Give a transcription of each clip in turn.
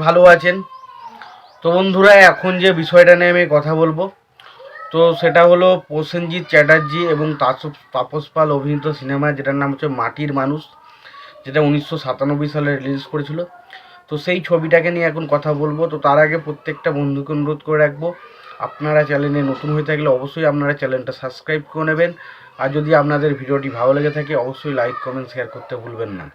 ভালো আছেন। তো বন্ধুরা, এখন যে বিষয়টা নিয়ে আমি কথা বলবো, তো সেটা হলো প্রসেনজিৎ চ্যাটার্জি এবং তাপস পাল অভিনীত সিনেমা, যেটার নাম হচ্ছে মাটির মানুষ, যেটা 1997 সালে রিলিজ করেছিল। তো সেই ছবিটাকে নিয়ে এখন কথা বলবো। তো তার আগে প্রত্যেকটা বন্ধুকে অনুরোধ করে রাখবো, আপনারা চ্যানেলে নতুন হয়ে থাকলে অবশ্যই আপনারা চ্যানেলটা সাবস্ক্রাইব করে নেবেন। আর যদি আপনাদের ভিডিওটি ভালো লেগে থাকে অবশ্যই লাইক কমেন্ট শেয়ার করতে ভুলবেন না।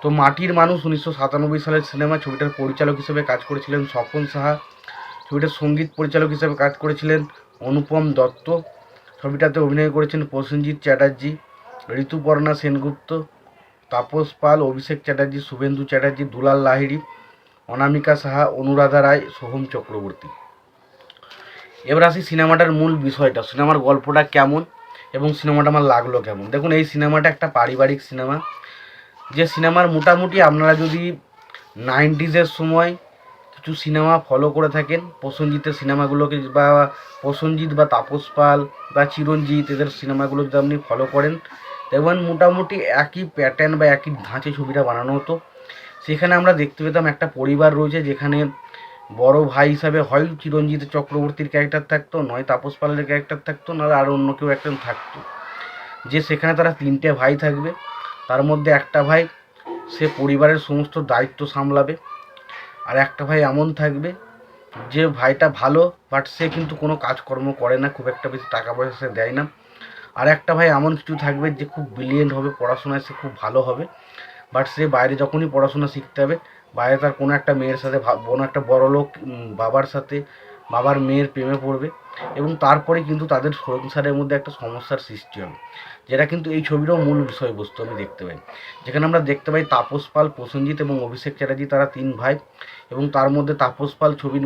তো মাটির মানুষ 1997 সালের সিনেমা। ছবিটার পরিচালক হিসেবে কাজ করেছিলেন স্বপন সাহা। ছবিটার সঙ্গীত পরিচালক হিসেবে কাজ করেছিলেন অনুপম দত্ত। ছবিটাতে অভিনয় করেছেন প্রসেনজিৎ চ্যাটার্জি, ঋতুপর্ণা সেনগুপ্ত, তাপস পাল, অভিষেক চ্যাটার্জি, শুভেন্দু চ্যাটার্জি, দুলাল লাহিড়ী, অনামিকা সাহা, অনুরাধা রায়, সোহম চক্রবর্তী। এবার আসি সিনেমাটার মূল বিষয়টা, সিনেমার গল্পটা কেমন এবং সিনেমাটা আমার লাগলো কেমন। দেখুন, এই সিনেমাটা একটা পারিবারিক সিনেমা। যে সিনেমার মোটামুটি আপনারা যদি 90s সময় কিছু সিনেমা ফলো করে থাকেন, প্রসেনজিতের সিনেমাগুলোকে, বা প্রসেনজিৎ বা তাপস পাল বা চিরঞ্জিত, এদের সিনেমাগুলো যদি আপনি ফলো করেন, দেখবেন মোটামুটি একই প্যাটার্ন বা একই ধাঁচে ছবিটা বানানো হতো। সেখানে আমরা দেখতে পেতাম একটা পরিবার রয়েছে, যেখানে বড় ভাই হিসাবে হয় চিরঞ্জিত চক্রবর্তীর ক্যারেক্টার থাকতো, নয় তাপস পালের ক্যারেক্টার থাকতো, নাহলে আরও অন্য কেউ একজন থাকতো। যে সেখানে তারা 3টে ভাই থাকবে, তার মধ্যে একটা ভাই সে পরিবারের সমস্ত দায়িত্ব সামলাবে, আর একটা ভাই এমন থাকবে যে ভাইটা ভালো, বাট সে কিন্তু কোনো কাজকর্ম করে না, খুব একটা বেশি টাকা পয়সা সে দেয় না। আর একটা ভাই এমন কিছু থাকবে যে খুব ব্রিলিয়েন্ট হবে, পড়াশোনায় সে খুব ভালো হবে, বাট সে বাইরে যখনই পড়াশোনা শিখতে হবে, বাইরে তার কোনো একটা মেয়ের সাথে, কোনো একটা বড়লোক বাবার সাথে বাবার মেয়ের প্রেমে পড়বে, এবং তারপরে কিন্তু তাদের সংসারের মধ্যে একটা সমস্যার সৃষ্টি হবে, যেটা কিন্তু এই ছবিরও মূল বিষয়বস্তু আমি দেখতে পাই। যেখানে আমরা দেখতে পাই তাপস পাল, প্রসেনজিৎ এবং অভিষেক চ্যাটার্জি, তারা 3 ভাই, এবং তার মধ্যে তাপস পাল ছবির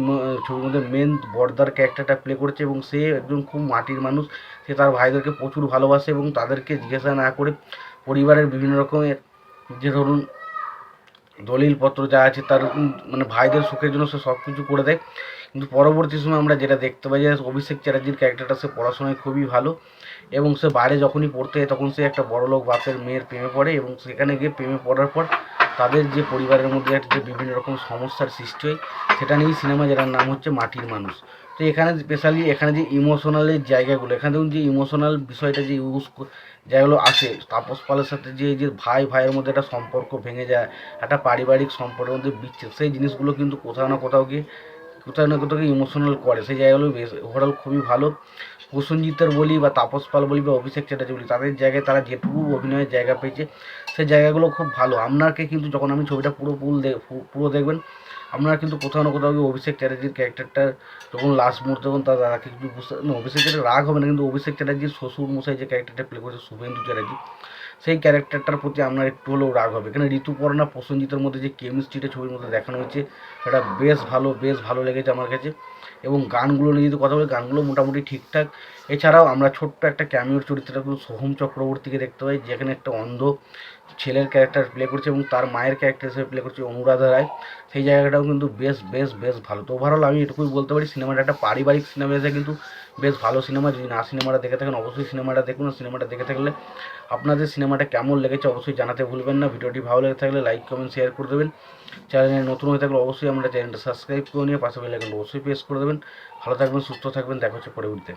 মধ্যে মেন বর্দার ক্যারেক্টারটা প্লে করেছে, এবং সে একজন খুব মাটির মানুষ। সে তার ভাইদেরকে প্রচুর ভালোবাসে এবং তাদেরকে জিজ্ঞাসা না করে পরিবারের বিভিন্ন রকমের, যে ধরুন দলিলপত্র যা আছে তার, মানে ভাইদের সুখের জন্য সে সব কিছু করে দেয়। কিন্তু পরবর্তী সময় আমরা যেটা দেখতে পাই, যে অভিষেক চ্যাটার্জির ক্যারেক্টারটা, সে পড়াশোনায় খুবই ভালো, এবং সে বাইরে যখনই পড়তে যায় তখন সে একটা বড়লোক বাপের মেয়ের প্রেমে পড়ে, এবং সেখানে গিয়ে প্রেমে পড়ার পর তাদের যে পরিবারের মধ্যে একটা যে বিভিন্ন রকম সমস্যার সৃষ্টি হয়, সেটা নিয়েই সিনেমা, যেটার নাম হচ্ছে মাটির মানুষ। তো এখানে স্পেশালি এখানে যে ইমোশনালের জায়গাগুলো, এখানে দেখুন যে ইমোশনাল বিষয়টা যে যেগুলো আসে, তাপস পালের সাথে যে যে ভাইয়ের মধ্যে একটা সম্পর্ক ভেঙে যায়, একটা পারিবারিক সম্পর্কের মধ্যে বিচ্ছেদ, সেই জিনিসগুলো কিন্তু কোথাও না কোথাও গিয়ে ইমোশনাল করে। সেই জায়গাগুলো বেশ ওভারঅল খুবই ভালো। প্রসেনজিতের বলি বা তাপস পাল বলি বা অভিষেক চ্যাটার্জি বলি, তাদের জায়গায় তারা যেটুকু অভিনয়ের জায়গা পেয়েছে, সেই জায়গাগুলো খুব ভালো। আপনাকে কিন্তু যখন আমি ছবিটা পুরো দেখবেন, আপনারা কিন্তু কোথাও না কোথাও গিয়ে অভিষেক চ্যাটার্জির ক্যারেক্টারটা যখন লাস্ট মুহূর্তে যখন তার দাদাকে কিন্তু বুঝতে, অভিষেক চ্যাটার্জি রাগ হবে না, কিন্তু অভিষেক চ্যাটার্জির শ্বশুর মশাই যে ক্যারেক্টারটা প্লে করেছে শুভেন্দু চ্যাটার্জি, সেই ক্যারেক্টারটার প্রতি আপনার একটু হলেও রাগ হবে। এখানে ঋতুপর্ণা প্রসেনজিতের মধ্যে যে কেমিস্ট্রিটা ছবির মধ্যে দেখানো হয়েছে, সেটা বেশ ভালো লেগেছে আমার কাছে। এবং গানগুলো নিয়ে যদি কথা বলি, গানগুলো মোটামুটি ঠিকঠাক। এছাড়াও আমরা ছোট্ট একটা ক্যামিওর চরিত্রটা কিন্তু সোহম চক্রবর্তীকে দেখতে পাই, যেখানে একটা অন্ধ ছেলের ক্যারেক্টার প্লে করছে, এবং তার মায়ের ক্যারেক্টার হিসেবে প্লে করছে অনুরাধা রায়। সেই জায়গাটাও কিন্তু বেশ ভালো। তো ওভারঅল আমি এটুকুই বলতে পারি, সিনেমাটা একটা পারিবারিক সিনেমা এসে কিন্তু বেশ ভালো সিনেমা। যদি না সিনেমাটা দেখে থাকেন অবশ্যই সিনেমাটা দেখুন। সিনেমাটা দেখে থাকলে আপনাদের সিনেমাটা কেমন লেগেছে অবশ্যই জানাতে ভুলবেন না। ভিডিওটি ভালো লেগে থাকলে লাইক কমেন্ট শেয়ার করে দেবেন। চ্যানেলে নতুন হয়ে থাকলে অবশ্যই আমরা চ্যানেলটা সাবস্ক্রাইব করে নিয়ে পাশে বেল আইকনটা অবশ্যই প্রেস করে দেবেন। ভালো থাকবেন, সুস্থ থাকবেন, দেখা হচ্ছে পরবর্তীতে।